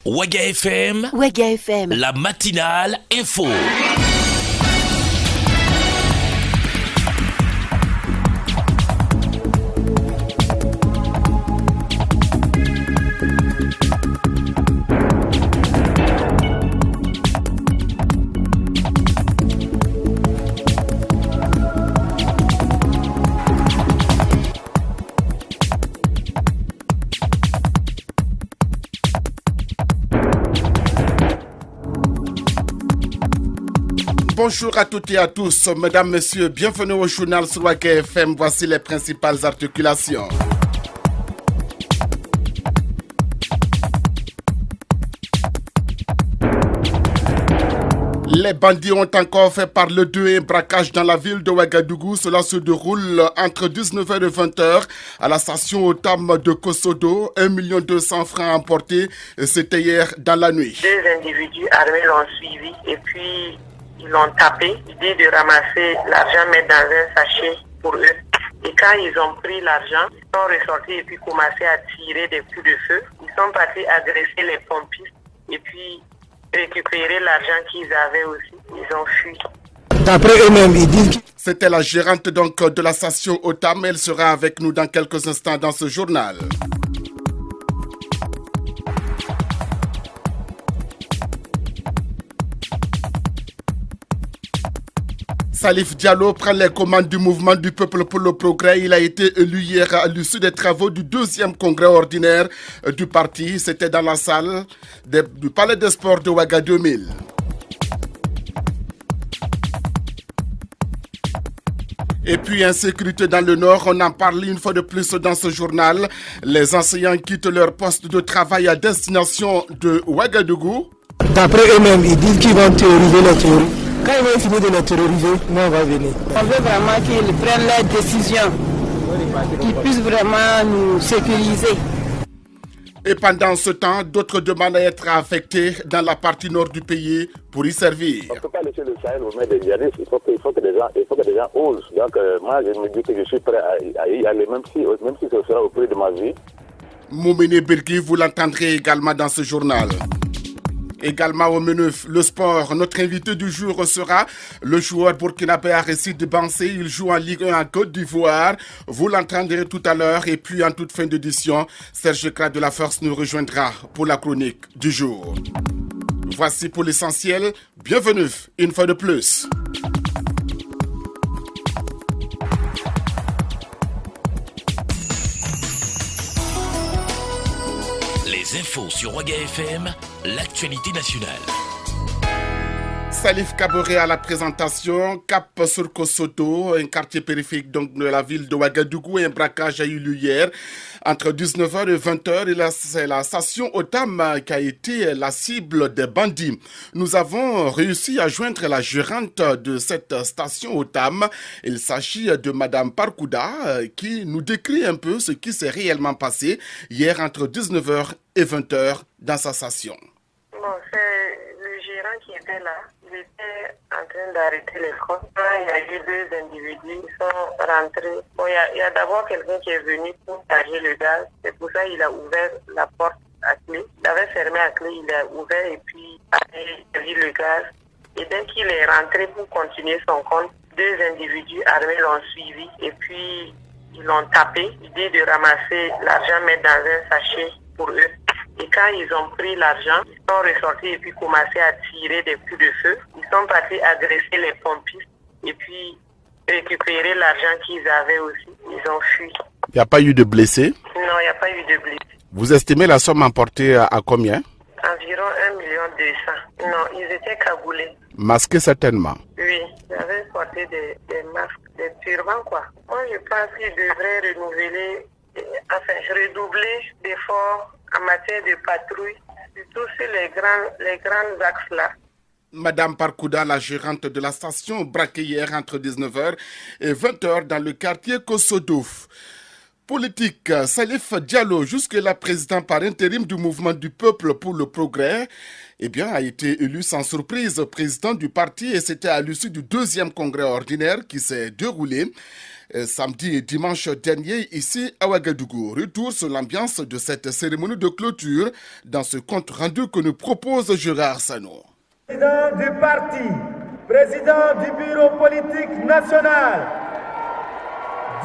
Waga FM, la matinale info. Bonjour à toutes et à tous, mesdames, messieurs, bienvenue au journal sur Waga FM. Voici les principales articulations. Les bandits ont encore fait par le 2 un braquage dans la ville de Ouagadougou. Cela se déroule entre 19h et 20h à la station Otam de Kosodo. 1 200 000 francs emportés. C'était hier dans la nuit. Deux individus armés l'ont suivi et puis ils l'ont tapé. L'idée de ramasser l'argent, mettre dans un sachet pour eux. Et quand ils ont pris l'argent, ils sont ressortis et puis commencé à tirer des coups de feu. Ils sont partis agresser les pompistes et puis récupérer l'argent qu'ils avaient aussi. Ils ont fui. D'après eux-mêmes, ils disent... C'était la gérante donc de la station Otam. Elle sera avec nous dans quelques instants dans ce journal. Salif Diallo prend les commandes du mouvement du peuple pour le progrès. Il a été élu hier à l'issue des travaux du 2e congrès ordinaire du parti. C'était dans la salle du Palais des Sports de Ouaga 2000. Et puis insécurité dans le Nord, on en parle une fois de plus dans ce journal. Les enseignants quittent leur poste de travail à destination de Ouagadougou. D'après eux-mêmes, ils disent qu'ils vont théoriser la théorie. Quand ils vont finir de les terroriser, nous on va venir. On veut vraiment qu'ils prennent leurs décisions, qu'ils puissent vraiment nous sécuriser. Et pendant ce temps, d'autres demandent à être affectés dans la partie nord du pays pour y servir. On ne peut pas laisser le Sahel au maître des djihadistes. Il faut que les gens osent. Donc moi, je me dis que je suis prêt à y aller, même si ce sera au prix de ma vie. Moumene Birgui, vous l'entendrez également dans ce journal. Également au menu, le sport. Notre invité du jour sera le joueur burkinabé Aristide Bansé. Il joue en Ligue 1 en Côte d'Ivoire. Vous l'entendrez tout à l'heure. Et puis en toute fin d'édition, Serge Krat de la Force nous rejoindra pour la chronique du jour. Voici pour l'essentiel. Bienvenue une fois de plus. Les infos sur Waga FM, l'actualité nationale. Salif Kaboré à la présentation. Cap sur Kosodo, un quartier périphérique donc de la ville de Ouagadougou. Un braquage a eu lieu hier entre 19h et 20h. Et c'est la station Otam qui a été la cible des bandits. Nous avons réussi à joindre la gérante de cette station Otam. Il s'agit de Madame Parkouda qui nous décrit un peu ce qui s'est réellement passé hier entre 19h et 20h dans sa station. Bon, c'est le gérant qui était là. Il était en train d'arrêter les comptes. Il y a eu deux individus qui sont rentrés. Bon, il y a d'abord quelqu'un qui est venu pour charger le gaz. C'est pour ça qu'il a ouvert la porte à clé. Il avait fermé à clé, il a ouvert et puis il a mis le gaz. Et dès qu'il est rentré pour continuer son compte, deux individus armés l'ont suivi et puis ils l'ont tapé. L'idée de ramasser l'argent, mettre dans un sachet pour eux. Et quand ils ont pris l'argent, ils sont ressortis et puis commencé à tirer des coups de feu. Ils sont partis agresser les pompistes et puis récupérer l'argent qu'ils avaient aussi. Ils ont fui. Il n'y a pas eu de blessés? Non, il n'y a pas eu de blessés. Vous estimez la somme emportée à combien? Environ 1 200 000. Non, ils étaient cagoulés. Masqués certainement? Oui, ils avaient porté des masques, des turbans quoi. Moi je pense qu'ils devraient renouveler, redoubler d'efforts en matière de patrouille, surtout sur les grands axes là. Madame Parkouda, la gérante de la station, braquée hier entre 19h et 20h dans le quartier Kosodo. Politique, Salif Diallo, jusque-là président par intérim du mouvement du peuple pour le progrès, a été élu sans surprise président du parti et c'était à l'issue du 2e congrès ordinaire qui s'est déroulé. samedi et dimanche dernier ici à Ouagadougou. Retour sur l'ambiance de cette cérémonie de clôture dans ce compte rendu que nous propose Gérard Sano. Président du parti, président du bureau politique national,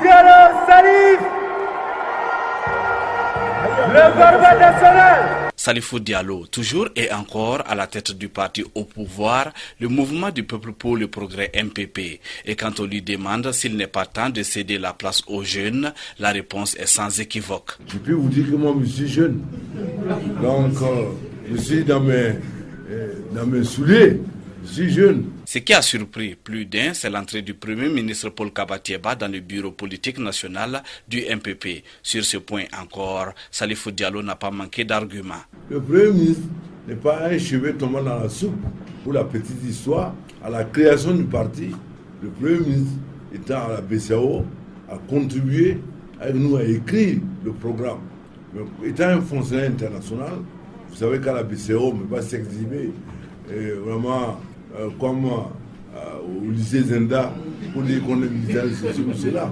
Diallo Salif, le Gorba national. Salifou Diallo, toujours et encore à la tête du parti au pouvoir, le mouvement du peuple pour le progrès MPP. Et quand on lui demande s'il n'est pas temps de céder la place aux jeunes, la réponse est sans équivoque. Je peux vous dire que moi je suis jeune, donc je suis dans mes souliers, je suis jeune. Ce qui a surpris plus d'un, c'est l'entrée du Premier ministre Paul Kabatieba dans le bureau politique national du MPP. Sur ce point encore, Salifou Diallo n'a pas manqué d'arguments. Le Premier ministre n'est pas un cheveu tombant dans la soupe. Pour la petite histoire, à la création du parti, le Premier ministre, étant à la BCAO, a contribué avec nous à écrire le programme. Mais étant un fonctionnaire international, vous savez qu'à la BCAO, on ne peut pas s'exhiber vraiment comme au lycée Zenda pour dire qu'on est militaire de ceci ou cela.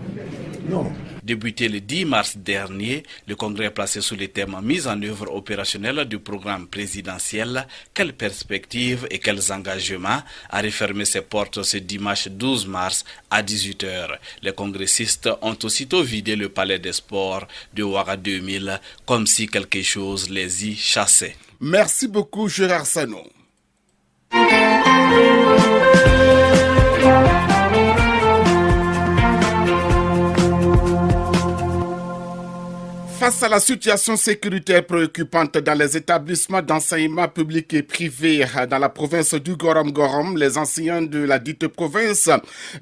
Non. Débuté le 10 mars dernier, le Congrès placé sous le thème « Mise en œuvre opérationnelle du programme présidentiel, quelles perspectives et quels engagements » a refermé ses portes ce dimanche 12 mars à 18h. Les congressistes ont aussitôt vidé le palais des sports de Ouaga 2000 comme si quelque chose les y chassait. Merci beaucoup Gérard Sano. Face à la situation sécuritaire préoccupante dans les établissements d'enseignement public et privé dans la province du Gorom-Gorom, les enseignants de la dite province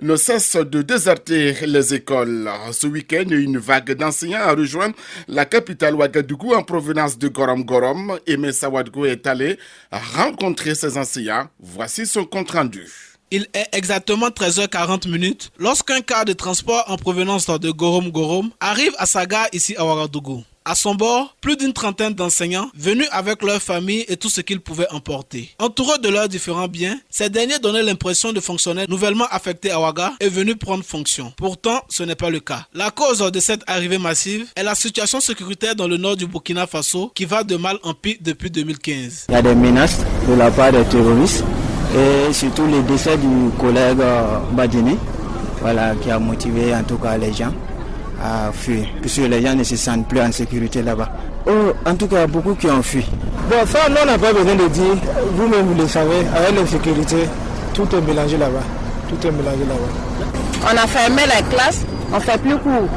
ne cessent de déserter les écoles. Ce week-end, une vague d'enseignants a rejoint la capitale Ouagadougou en provenance de Gorom-Gorom. Aimé Sawadgo est allé rencontrer ces enseignants. Voici son compte rendu. Il est exactement 13h40 lorsqu'un car de transport en provenance de Gorom-Gorom arrive à sa gare ici à Ouagadougou. À son bord, plus d'une trentaine d'enseignants venus avec leur famille et tout ce qu'ils pouvaient emporter. Entourés de leurs différents biens, ces derniers donnaient l'impression de fonctionnaires nouvellement affectés à Ouaga et venus prendre fonction. Pourtant, ce n'est pas le cas. La cause de cette arrivée massive est la situation sécuritaire dans le nord du Burkina Faso qui va de mal en pis depuis 2015. Il y a des menaces de la part des terroristes. Et surtout le décès du collègue Badini, voilà, qui a motivé en tout cas les gens à fuir, puisque les gens ne se sentent plus en sécurité là-bas. En tout cas, beaucoup qui ont fui. Bon, ça, on n'a pas besoin de dire, vous-même vous le savez, avec l'insécurité, tout est mélangé là-bas. Tout est mélangé là-bas. On a fermé les classes, on ne fait plus cours.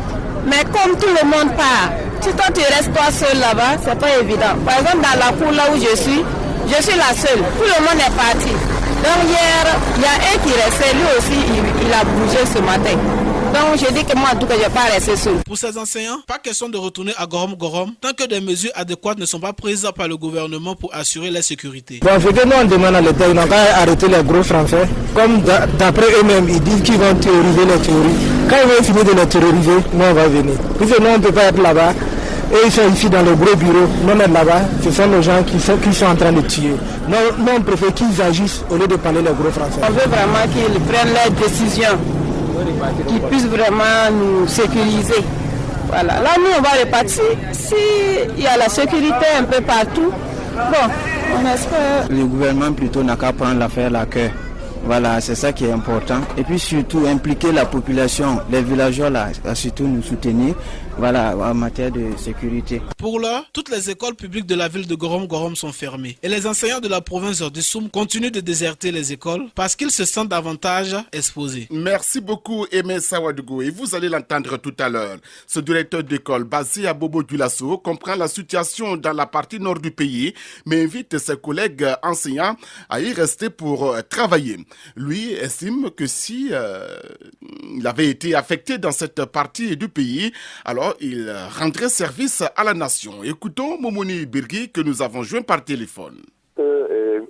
Mais comme tout le monde part, si toi tu restes toi seul là-bas, c'est pas évident. Par exemple, dans la cour là où je suis la seule. Tout le monde est parti. Donc hier, il y a un qui restait, lui aussi, il a bougé ce matin. Donc je dis que moi, en tout cas, je ne vais pas rester seul. Pour ces enseignants, pas question de retourner à Gorom-Gorom tant que des mesures adéquates ne sont pas prises par le gouvernement pour assurer la sécurité. Bon, ce que nous on demande à l'État, ils n'ont qu'à arrêter les gros Français. Comme d'après eux-mêmes, ils disent qu'ils vont théoriser les théories. Quand ils vont finir de les théoriser, nous on va venir. Puisque nous on ne peut pas être là-bas. Et ils sont ici dans le gros bureau, nous on est là-bas, ce sont les gens qui sont en train de tuer. Nous on préfère qu'ils agissent au lieu de parler les gros Français. On veut vraiment qu'ils prennent leurs décisions, qu'ils puissent vraiment nous sécuriser. Voilà. Là nous on va repartir, s'il y a la sécurité un peu partout, bon, on espère. Le gouvernement plutôt n'a qu'à prendre l'affaire à cœur. Voilà, c'est ça qui est important. Et puis surtout impliquer la population, les villageois là, surtout nous soutenir, voilà, en matière de sécurité. Pour l'heure, toutes les écoles publiques de la ville de Gorom-Gorom sont fermées. Et les enseignants de la province de Soum continuent de déserter les écoles parce qu'ils se sentent davantage exposés. Merci beaucoup Aimé Sawadgo. Et vous allez l'entendre tout à l'heure. Ce directeur d'école basé à Bobo-Dioulasso comprend la situation dans la partie nord du pays, mais invite ses collègues enseignants à y rester pour travailler. Lui estime que si il avait été affecté dans cette partie du pays, alors il rendrait service à la nation. Écoutons Momoni Birgui que nous avons joint par téléphone.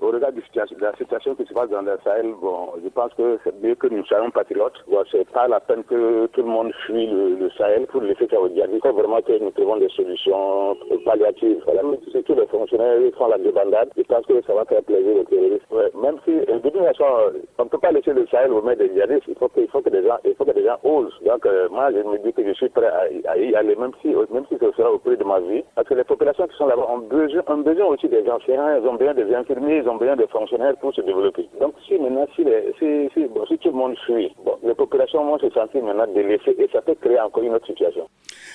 Au regard de la situation qui se passe dans le Sahel, bon, je pense que c'est mieux que nous soyons patriotes. Bon, c'est pas la peine que tout le monde fuit le Sahel pour laisser ça au diable. Il faut vraiment que nous trouvons des solutions palliatives. Voilà. Si tous les fonctionnaires font la débandade, je pense que ça va faire plaisir aux terroristes. Ouais. Même si, de toute façon, on ne peut pas laisser le Sahel aux mains des djihadistes. Il faut que des gens osent. Donc, moi, je me dis que je suis prêt à y aller, même si ce sera au prix de ma vie. Parce que les populations qui sont là-bas ont besoin aussi des enseignants, ils ont besoin des infirmiers, ils ont besoin des fonctionnaires pour se développer. Donc, si maintenant, si tout le monde fuit, bon, les populations vont se sentir maintenant délaissées et ça peut créer encore une autre situation.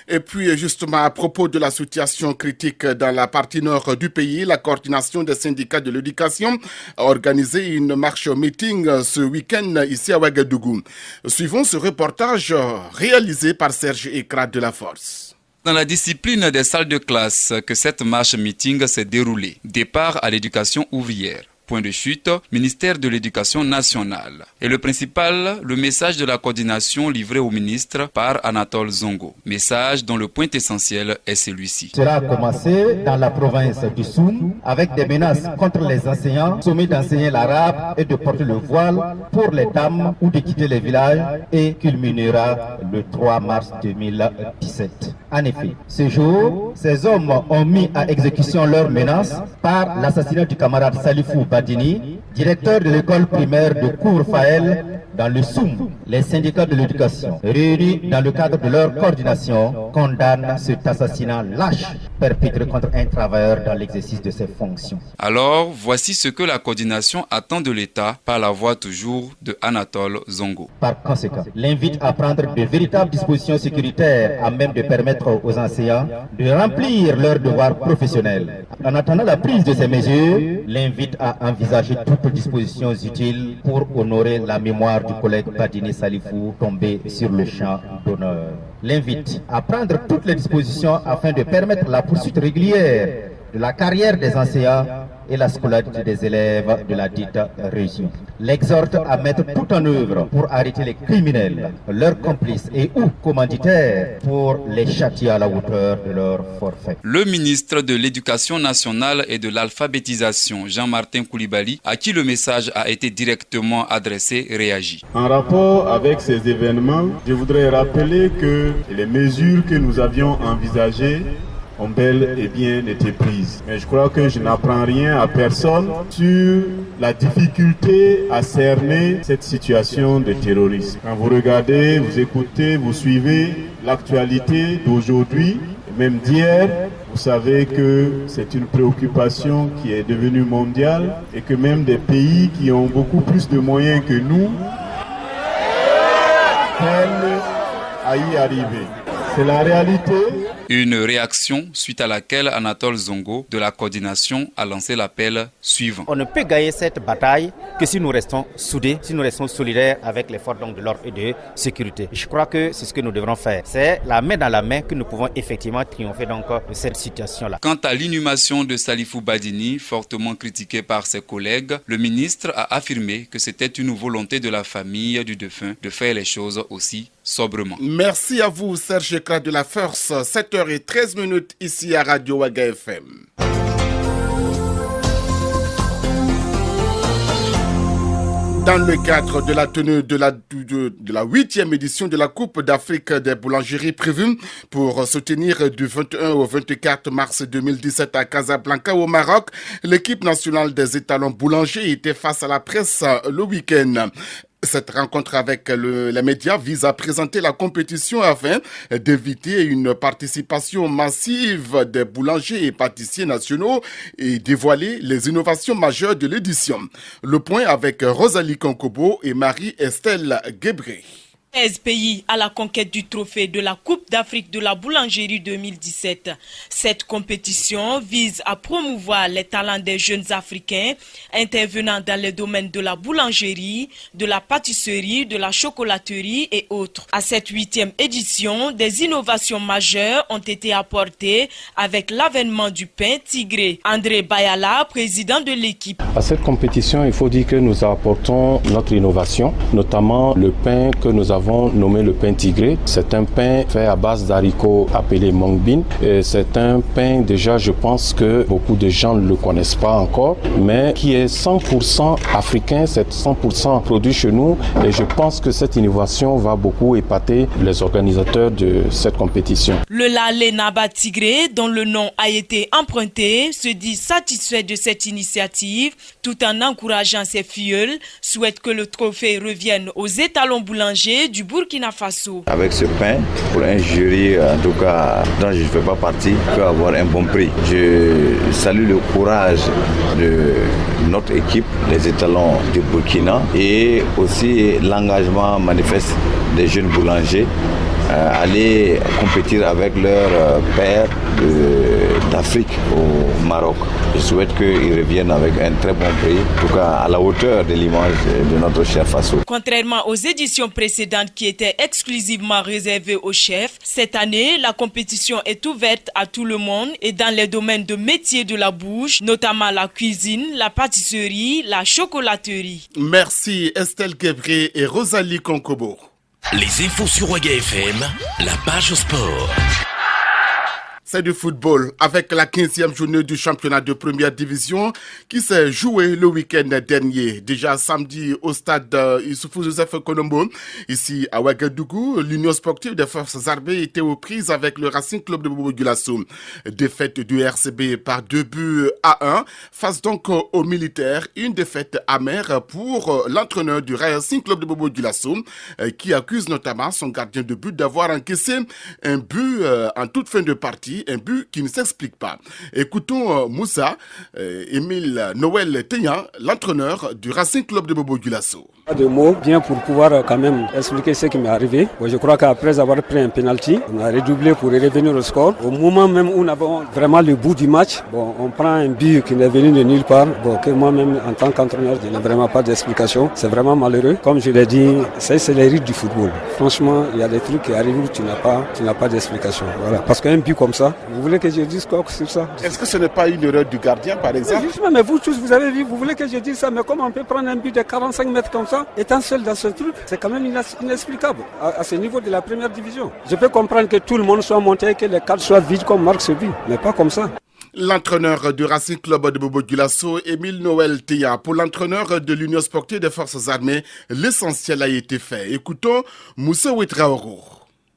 Et puis, justement, à propos de la situation critique dans la partie nord du pays, la coordination des syndicats de l'éducation a organisé une marche-meeting ce week-end ici à Ouagadougou. Suivons ce reportage réalisé par Serge Ekrat de la Force. Dans la discipline des salles de classe que cette marche-meeting s'est déroulée. Départ à l'éducation ouvrière. Point de chute, ministère de l'Éducation nationale. Et le principal, le message de la coordination livré au ministre par Anatole Zongo. Message dont le point essentiel est celui-ci. Cela a commencé dans la province du Soum avec des menaces contre les enseignants, sommés d'enseigner l'arabe et de porter le voile pour les dames ou de quitter les villages et culminera le 3 mars 2017. En effet, ce jour, ces hommes ont mis à exécution leurs menaces par l'assassinat du camarade Salifou Badini, directeur de l'école primaire de Kour-Faël dans le Soum. Les syndicats de l'éducation, réunis dans le cadre de leur coordination, condamnent cet assassinat lâche perpétré contre un travailleur dans l'exercice de ses fonctions. Alors, voici ce que la coordination attend de l'État par la voix toujours de Anatole Zongo. Par conséquent, l'invite à prendre de véritables dispositions sécuritaires à même de permettre aux enseignants de remplir leurs devoirs professionnels. En attendant la prise de ces mesures, l'invite à envisager toutes dispositions utiles pour honorer la mémoire du collègue Badini Salifou tombé sur le champ d'honneur. L'invite à prendre toutes les dispositions afin de permettre la poursuite régulière de la carrière des enseignants et la scolarité des élèves de la dite région. L'exhorte à mettre tout en œuvre pour arrêter les criminels, leurs complices et ou commanditaires pour les châtier à la hauteur de leur forfait. Le ministre de l'Éducation nationale et de l'alphabétisation, Jean-Martin Koulibaly, à qui le message a été directement adressé, réagit. En rapport avec ces événements, je voudrais rappeler que les mesures que nous avions envisagées ont bel et bien été prises. Mais je crois que je n'apprends rien à personne sur la difficulté à cerner cette situation de terrorisme. Quand vous regardez, vous écoutez, vous suivez l'actualité d'aujourd'hui, même d'hier, vous savez que c'est une préoccupation qui est devenue mondiale et que même des pays qui ont beaucoup plus de moyens que nous peinent à y arriver. C'est la réalité. Une réaction suite à laquelle Anatole Zongo de la coordination a lancé l'appel suivant. On ne peut gagner cette bataille que si nous restons soudés, si nous restons solidaires avec les forces de l'ordre et de sécurité. Je crois que c'est ce que nous devrons faire. C'est la main dans la main que nous pouvons effectivement triompher donc de cette situation-là. Quant à l'inhumation de Salifou Badini, fortement critiqué par ses collègues, le ministre a affirmé que c'était une volonté de la famille du défunt de faire les choses aussi sobrement. Merci à vous, Serge Ekrat de la Force. 7h13 ici à Radio Ouaga FM. Dans le cadre de la tenue de la 8e édition de la Coupe d'Afrique des boulangeries prévue pour se tenir du 21 au 24 mars 2017 à Casablanca au Maroc, l'équipe nationale des étalons boulangers était face à la presse le week-end. Cette rencontre avec les médias vise à présenter la compétition afin d'éviter une participation massive des boulangers et pâtissiers nationaux et dévoiler les innovations majeures de l'édition. Le point avec Rosalie Konkobo et Marie-Estelle Guébré. 13 pays à la conquête du trophée de la Coupe d'Afrique de la boulangerie 2017. Cette compétition vise à promouvoir les talents des jeunes Africains intervenant dans les domaines de la boulangerie, de la pâtisserie, de la chocolaterie et autres. À cette 8e édition, des innovations majeures ont été apportées avec l'avènement du pain tigré. André Bayala, président de l'équipe. À cette compétition, il faut dire que nous apportons notre innovation, notamment le pain que nous avons avons nommé le pain tigré. C'est un pain fait à base d'haricots appelé mung bean. Et c'est un pain, déjà, je pense que beaucoup de gens ne le connaissent pas encore, mais qui est 100% africain, c'est 100% produit chez nous. Et je pense que cette innovation va beaucoup épater les organisateurs de cette compétition. Le Lalé Naba Tigré, dont le nom a été emprunté, se dit satisfait de cette initiative, tout en encourageant ses filleuls, souhaite que le trophée revienne aux étalons boulangers du Burkina Faso. Avec ce pain, pour un jury, en tout cas, dont je ne fais pas partie, peut avoir un bon prix. Je salue le courage de notre équipe, les étalons du Burkina, et aussi l'engagement manifeste des jeunes boulangers aller compétir avec leur père d'Afrique au Maroc. Je souhaite qu'ils reviennent avec un très bon prix, en tout cas à la hauteur de l'image de notre cher Faso. Contrairement aux éditions précédentes qui étaient exclusivement réservées aux chefs, cette année, la compétition est ouverte à tout le monde et dans les domaines de métiers de la bouche, notamment la cuisine, la pâtisserie, la chocolaterie. Merci Estelle Guébré et Rosalie Konkobo. Les infos sur Waga FM, la page sport. C'est du football avec la 15e journée du championnat de première division qui s'est jouée le week-end dernier. Déjà samedi au stade Issoufou Joseph Konombo, ici à Ouagadougou, l'Union sportive des forces armées était aux prises avec le Racing Club de Bobo-Dioulasso. Défaite du RCB par 2-1 face donc aux militaires. Une défaite amère pour l'entraîneur du Racing Club de Bobo-Dioulasso qui accuse notamment son gardien de but d'avoir encaissé un but en toute fin de partie. Un but qui ne s'explique pas. Écoutons Moussa, Émile Noël Teignan, l'entraîneur du Racing Club de Bobo-Dioulasso. Pas de mots, bien pour pouvoir quand même expliquer ce qui m'est arrivé. Je crois qu'après avoir pris un penalty, on a redoublé pour revenir au score. Au moment même où nous avons vraiment le bout du match, on prend un but qui n'est venu de nulle part, que moi-même en tant qu'entraîneur, je n'ai vraiment pas d'explication. C'est vraiment malheureux. Comme je l'ai dit, c'est les rythmes du football. Franchement, il y a des trucs qui arrivent où tu n'as pas d'explication. Voilà. Parce qu'un but comme ça, vous voulez que je dise quoi sur ça? Est-ce que ce n'est pas une erreur du gardien, par exemple? Justement, mais vous tous, vous avez vu, vous voulez que je dise ça, mais comment on peut prendre un but de 45 mètres comme ça, étant seul dans ce truc? C'est quand même inexplicable à ce niveau de la première division. Je peux comprendre que tout le monde soit monté, que les cadres soient vides comme marque ce but, mais pas comme ça. L'entraîneur du Racing Club de Bobo-Dioulasso, Émile Noël Teignan. Pour l'entraîneur de l'Union sportive des forces armées, l'essentiel a été fait. Écoutons Moussa Ouetraogo.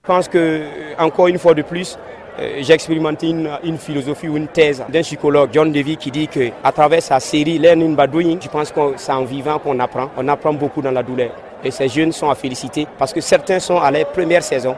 Je pense que, encore une fois de plus, j'ai expérimenté une philosophie ou une thèse d'un psychologue, John Dewey, qui dit qu'à travers sa série Learning by Doing, je pense que c'est en vivant qu'on apprend. On apprend beaucoup dans la douleur. Et ces jeunes sont à féliciter parce que certains sont à leur première saison.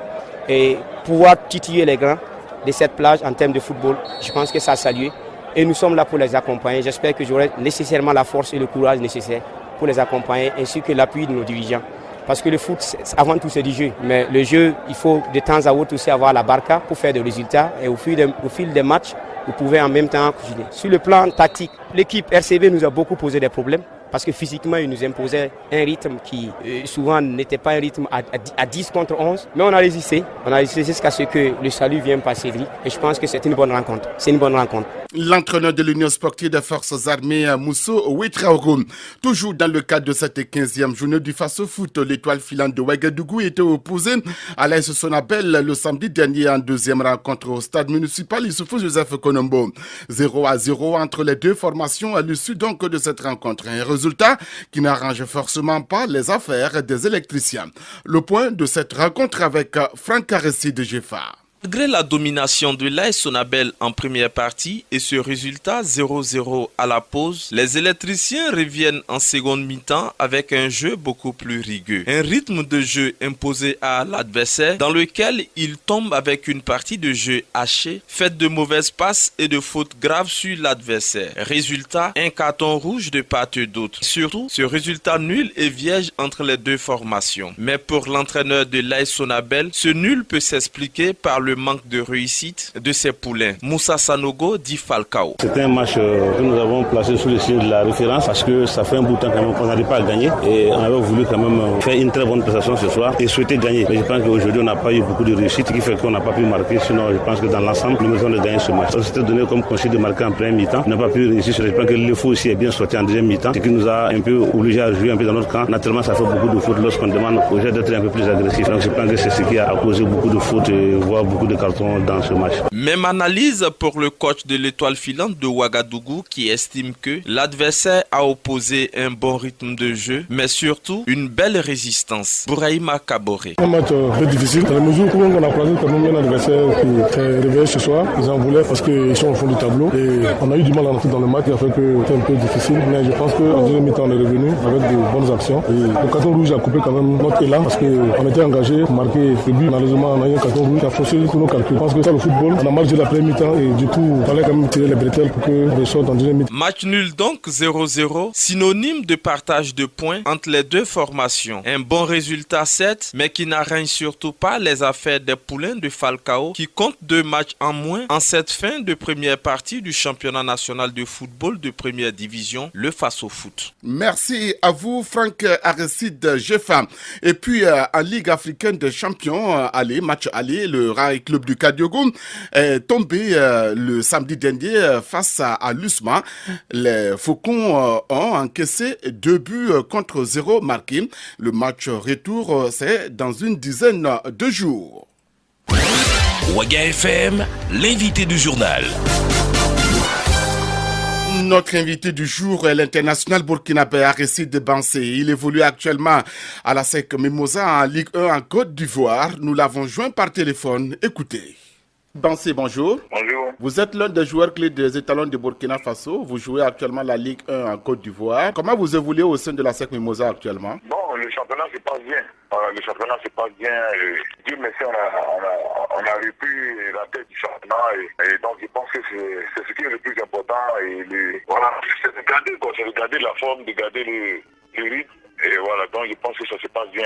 Et pouvoir titiller les grands de cette plage en termes de football, je pense que ça a salué. Et nous sommes là pour les accompagner. J'espère que j'aurai nécessairement la force et le courage nécessaires pour les accompagner, ainsi que l'appui de nos dirigeants. Parce que le foot, avant tout, c'est du jeu. Mais le jeu, il faut de temps à autre aussi avoir la barca pour faire des résultats. Et au fil des matchs, vous pouvez en même temps cuisiner. Sur le plan tactique, l'équipe RCB nous a beaucoup posé des problèmes. Parce que physiquement, il nous imposait un rythme qui souvent n'était pas un rythme à 10 contre 11. Mais on a résisté. On a résisté jusqu'à ce que le salut vienne par Cédric. Et je pense que c'est une bonne rencontre. C'est une bonne rencontre. L'entraîneur de l'Union sportive des forces armées, Moussa Ouetraogo. Toujours dans le cadre de cette 15e journée du Faso Foot, l'étoile filante de Ouagadougou était opposée à l'AS Sonabel le samedi dernier en deuxième rencontre au stade municipal Issoufou Joseph Konombo. 0-0 entre les deux formations à l'issue donc de cette rencontre. Un résultat qui n'arrange forcément pas les affaires des électriciens. Le point de cette rencontre avec Franck Caressi de GFA. Malgré la domination de l'AS Sonabel en première partie et ce résultat 0-0 à la pause, les électriciens reviennent en seconde mi-temps avec un jeu beaucoup plus rigueux. Un rythme de jeu imposé à l'adversaire dans lequel il tombe avec une partie de jeu hachée, faite de mauvaises passes et de fautes graves sur l'adversaire. Résultat, un carton rouge de part et d'autre. Surtout, ce résultat nul est vierge entre les deux formations. Mais pour l'entraîneur de l'AS Sonabel, ce nul peut s'expliquer par le manque de réussite de ses poulains. Moussa Sanogo dit Falcao. C'était un match que nous avons placé sous le signe de la référence parce que ça fait un bout de temps quand même qu'on n'arrive pas à gagner et on avait voulu quand même faire une très bonne prestation ce soir et souhaiter gagner. Mais je pense qu'aujourd'hui on n'a pas eu beaucoup de réussite, ce qui fait qu'on n'a pas pu marquer. Sinon je pense que dans l'ensemble nous mettons de gagner ce match. On s'était donné comme consigne de marquer en première mi-temps. On n'a pas pu réussir. Je pense que le faux aussi est bien sorti en deuxième mi-temps, ce qui nous a un peu obligé à jouer un peu dans notre camp. Naturellement ça fait beaucoup de fautes lorsqu'on demande aux gens d'être un peu plus agressifs. Donc je pense que c'est ce qui a causé beaucoup de fautes et voire beaucoup de cartons dans ce match. Même analyse pour le coach de l'Étoile filante de Ouagadougou qui estime que l'adversaire a opposé un bon rythme de jeu, mais surtout une belle résistance. Bouraïma Kaboré. Un match très difficile. Dans la mesure où on a croisé quand même un adversaire qui s'est réveillé ce soir, ils en voulaient parce qu'ils sont au fond du tableau et on a eu du mal à entrer dans le match qui a fait que c'était un peu difficile. Mais je pense qu'en deuxième mi-temps on est revenu avec de bonnes actions. Et le carton rouge a coupé quand même notre élan parce qu'on était engagé pour marquer le but. Malheureusement on a eu un carton rouge qui a faussé tous nos calculs. Je pense que ça le football, on a marqué la première mi-temps et du coup il fallait quand même tirer les bretelles pour qu'on ressorte en deuxième mi-temps. Match nul donc 0-0, synonyme de partage de points entre les deux formations. Un bon résultat certes, mais qui n'arrange surtout pas les affaires des poulains de Falcao qui comptent 2 matchs en moins en cette fin de première partie du championnat national de football de première division, le Faso Foot. Merci à vous Franck Aristide Jeffa. Et puis en Ligue africaine des champions, match aller, le Rail Club du Kadiogo est tombé le samedi dernier face à l'USMA. Les Faucons ont encaissé 2 buts contre 0 marqués. Le match retour, c'est dans une dizaine de jours. Waga FM, l'invité du journal. Notre invité du jour est l'international burkinabé Aristide Bansé. Il évolue actuellement à la SEC Mimosa en Ligue 1 en Côte d'Ivoire. Nous l'avons joint par téléphone. Écoutez. Bansé, bonjour. Bonjour. Vous êtes l'un des joueurs clés des étalons de Burkina Faso. Vous jouez actuellement la Ligue 1 en Côte d'Ivoire. Comment vous évoluez au sein de la SEC Mimosa actuellement? Bon, le championnat se passe bien. Le championnat se passe bien. Dieu merci, on a repris la tête du championnat et donc je pense que c'est ce qui est le plus important. C'est de garder la forme, de garder le rythme. Et voilà, donc je pense que ça se passe bien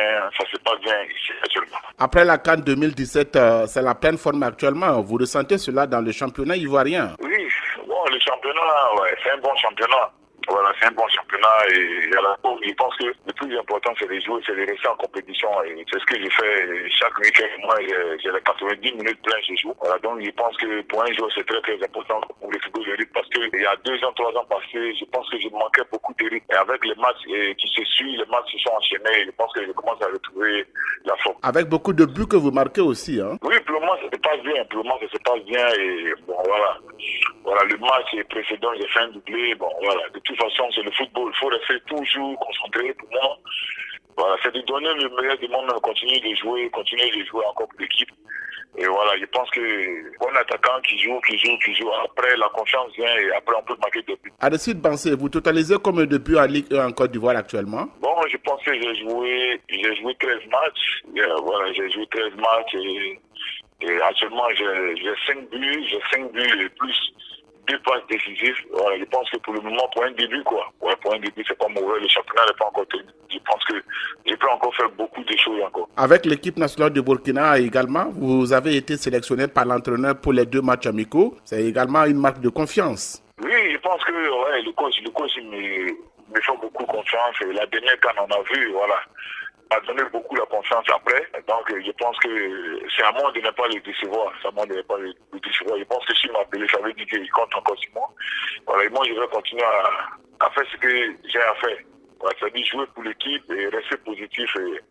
ici actuellement. Après la CAN 2017, c'est la pleine forme actuellement. Vous ressentez cela dans le championnat ivoirien? Oui, bon, le championnat, ouais, c'est un bon championnat. Voilà, c'est un bon championnat et à la fin, je pense que le plus important c'est de jouer, c'est de rester en compétition et c'est ce que je fais chaque week-end. Moi, j'ai les 90 minutes plein, je joue. Voilà, donc je pense que pour un joueur c'est très très important pour le football de rythme parce que il y a 2 ans, 3 ans passés, je pense que je manquais beaucoup de rythme et avec les matchs qui se suivent, les matchs se sont enchaînés, je pense que je commence à retrouver la forme. Avec beaucoup de buts que vous marquez aussi, hein? Oui, pour le moment ça se passe bien, et bon voilà, le match précédent j'ai fait un doublé, bon voilà, de toute façon c'est le football, il faut rester toujours concentré pour moi. Voilà, c'est de donner le meilleur du monde, continuer de jouer encore pour l'équipe. Et voilà, je pense que bon attaquant qui joue, après la confiance vient et après on peut marquer des buts. Aristide Bansé, vous totalisez combien de buts en Ligue 1 en Côte d'Ivoire actuellement? Bon, je pense que j'ai joué 13 matchs. Voilà, j'ai joué 13 matchs et actuellement j'ai 5 buts et plus 2 passes décisives. Voilà, je pense que pour le moment, pour un début, c'est pas mauvais. Le championnat n'est pas encore tenu. Je pense que je peux encore faire beaucoup de choses encore. Avec l'équipe nationale de Burkina également, vous avez été sélectionné par l'entraîneur pour les 2 matchs amicaux. C'est également une marque de confiance. Oui, je pense que le coach me fait beaucoup confiance. Et la dernière CAN, on a vu, voilà, a donné beaucoup la confiance après. Donc, je pense que c'est à moi de ne pas le décevoir. Je pense que s'il m'a appelé, ça veut dire qu'il compte encore sur moi. Voilà, et moi, je vais continuer à faire ce que j'ai à faire. Voilà, c'est-à-dire jouer pour l'équipe et rester positif. Et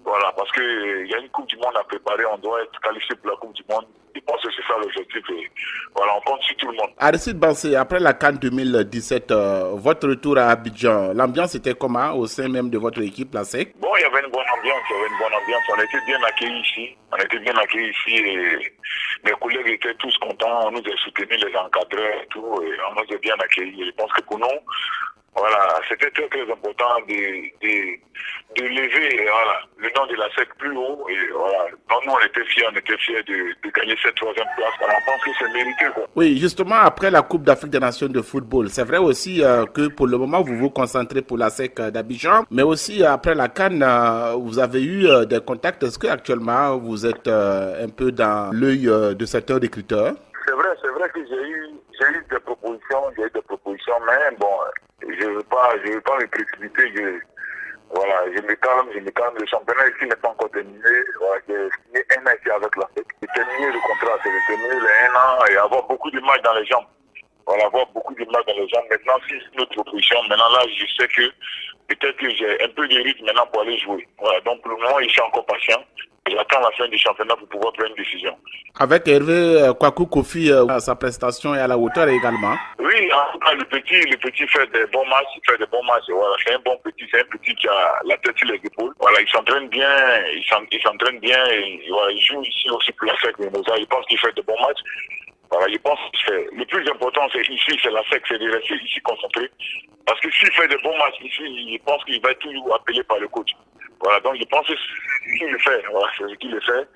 voilà, parce qu'il y a une Coupe du Monde à préparer, on doit être qualifié pour la Coupe du Monde. Je pense que c'est ça l'objectif. Et voilà, on compte sur tout le monde. Aristide Bansé, après la CAN 2017, votre retour à Abidjan, l'ambiance était comment au sein même de votre équipe, la SEC? Bon, il y avait une bonne ambiance. On était bien accueillis ici. Et mes collègues étaient tous contents. On nous a soutenus, les encadreurs et tout. Et on nous a bien accueillis. Je pense que pour nous, Voilà, c'était très très important de lever le nom de la SEC plus haut. Et voilà, donc nous on était fiers de gagner cette 3e place. Voilà, on pense que c'est mérité, quoi. Oui, justement, après la Coupe d'Afrique des Nations de football, c'est vrai aussi que pour le moment, vous vous concentrez pour la SEC d'Abidjan, mais aussi après la CAN, vous avez eu des contacts. Est-ce qu'actuellement, vous êtes un peu dans l'œil de certains recruteurs? C'est vrai que j'ai eu des propositions, mais bon, je veux pas me précipiter. Je me calme. Le championnat ici n'est pas encore terminé. Voilà, j'ai signé 1 an ici avec la SEC. J'ai terminé le contrat, j'ai terminé les 1 an et avoir beaucoup de matchs dans les jambes. Voilà, avoir beaucoup de matchs dans les jambes. Maintenant, si c'est une autre proposition, maintenant là, je sais que peut-être que j'ai un peu de rythme maintenant pour aller jouer. Voilà, donc pour le moment, je suis encore patient. J'attends la fin du championnat pour pouvoir prendre une décision. Avec Hervé Kwaku Kofi, sa prestation est à la hauteur également. Oui, en tout cas, le petit fait des bons matchs. Voilà, c'est un petit qui a la tête sur les épaules. Voilà, il s'entraîne bien, et voilà, il joue ici aussi pour la SEC de Mosa. Je pense qu'il fait de bons matchs. Voilà, je pense que le plus important, c'est la SEC, c'est de rester ici concentré. Parce que s'il fait de bons matchs ici, je pense qu'il va être toujours appelé par le coach. Voilà, donc je pense que c'est ce qu'il le fait. Voilà, c'est ce qu'il le fait.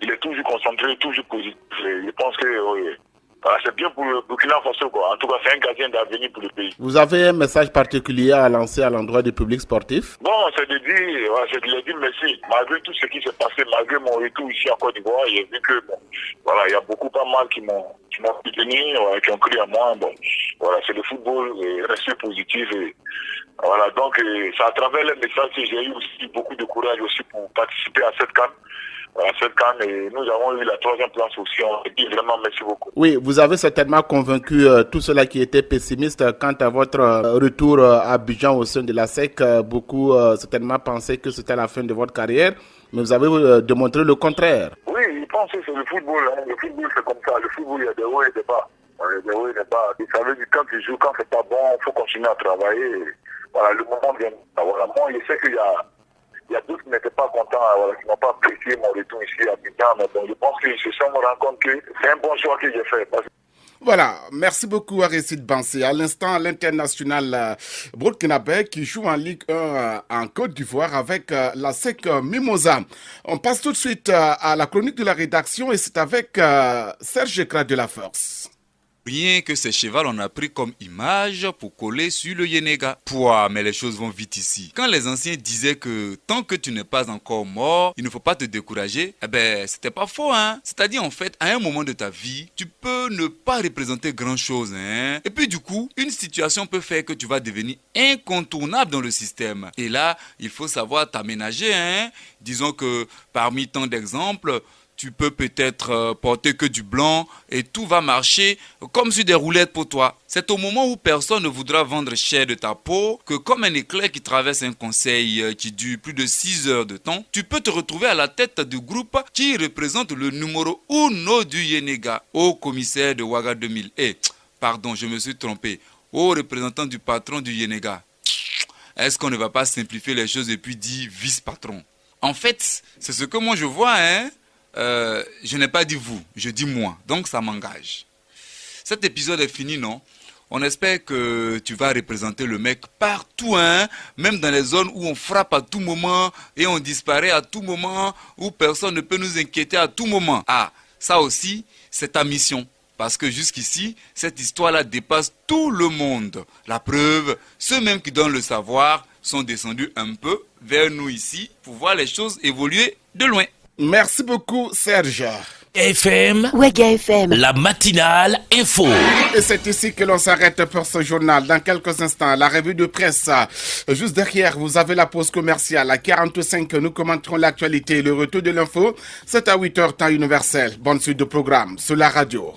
Il est toujours concentré, toujours positif. Je pense que voilà, c'est bien pour le Burkina Faso, quoi. En tout cas, c'est un gardien d'avenir pour le pays. Vous avez un message particulier à lancer à l'endroit du public sportif? Bon, c'est de dire merci. Malgré tout ce qui s'est passé, malgré mon retour ici en Côte d'Ivoire, j'ai vu que voilà, il y a pas mal qui m'ont soutenu, voilà, qui ont cru à moi. Bon, voilà, c'est le football, rester positif. Et voilà, donc c'est à travers les messages que j'ai eu aussi beaucoup de courage aussi pour participer à cette CAN. Voilà, cette CAN, et nous avons eu la 3e place aussi. On dit vraiment merci beaucoup. Oui, vous avez certainement convaincu tous ceux-là qui étaient pessimistes quant à votre retour à Abidjan au sein de la SEC. Beaucoup certainement pensaient que c'était la fin de votre carrière, mais vous avez démontré le contraire. Oui, je pense que c'est le football. Hein. Le football, c'est comme ça. Le football, il y a des hauts et des bas. Ça veut dire quand tu joues, quand c'est pas bon, il faut continuer à travailler. Voilà, le moment vient. Voilà, moi, je sais qu'il y a d'autres qui n'étaient pas contents, voilà, qui n'ont pas apprécié mon retour ici à Abidjan. Mais bon, je pense qu'ils se sont rendus compte que c'est un bon choix que j'ai fait. Voilà, merci beaucoup Aristide Bansé. À l'instant, l'international burkinabé qui joue en Ligue 1 en Côte d'Ivoire avec la SEC Mimosa. On passe tout de suite à la chronique de la rédaction et c'est avec Serge Ekra de la Force. Rien que ces chevals on a pris comme image pour coller sur le Yenega. Pouah, mais les choses vont vite ici. Quand les anciens disaient que tant que tu n'es pas encore mort, il ne faut pas te décourager, eh ben c'était pas faux, hein. C'est-à-dire en fait, à un moment de ta vie, tu peux ne pas représenter grand-chose, hein. Et puis du coup, une situation peut faire que tu vas devenir incontournable dans le système. Et là, il faut savoir t'aménager, hein. Disons que parmi tant d'exemples, tu peux peut-être porter que du blanc et tout va marcher comme sur des roulettes pour toi. C'est au moment où personne ne voudra vendre cher de ta peau que comme un éclair qui traverse un conseil qui dure plus de 6 heures de temps, tu peux te retrouver à la tête du groupe qui représente le numéro 1 du Yenega, au commissaire de Ouaga 2000. Pardon, je me suis trompé. Au représentant du patron du Yenega. Est-ce qu'on ne va pas simplifier les choses et puis dire vice-patron? En fait, c'est ce que moi je vois, hein. Je n'ai pas dit vous, je dis moi, donc ça m'engage. Cet épisode est fini, non? On espère que tu vas représenter le mec partout, hein? Même dans les zones où on frappe à tout moment et on disparaît à tout moment, où personne ne peut nous inquiéter à tout moment. Ah, ça aussi, c'est ta mission. Parce que jusqu'ici, cette histoire-là dépasse tout le monde. La preuve, ceux même qui donnent le savoir sont descendus un peu vers nous ici pour voir les choses évoluer de loin. Merci beaucoup, Serge. FM, Ouaga FM, la matinale info. Et c'est ici que l'on s'arrête pour ce journal. Dans quelques instants, la revue de presse. Juste derrière, vous avez la pause commerciale. À 45, nous commenterons l'actualité et le retour de l'info. C'est à 8h, temps universel. Bonne suite de programme sur la radio.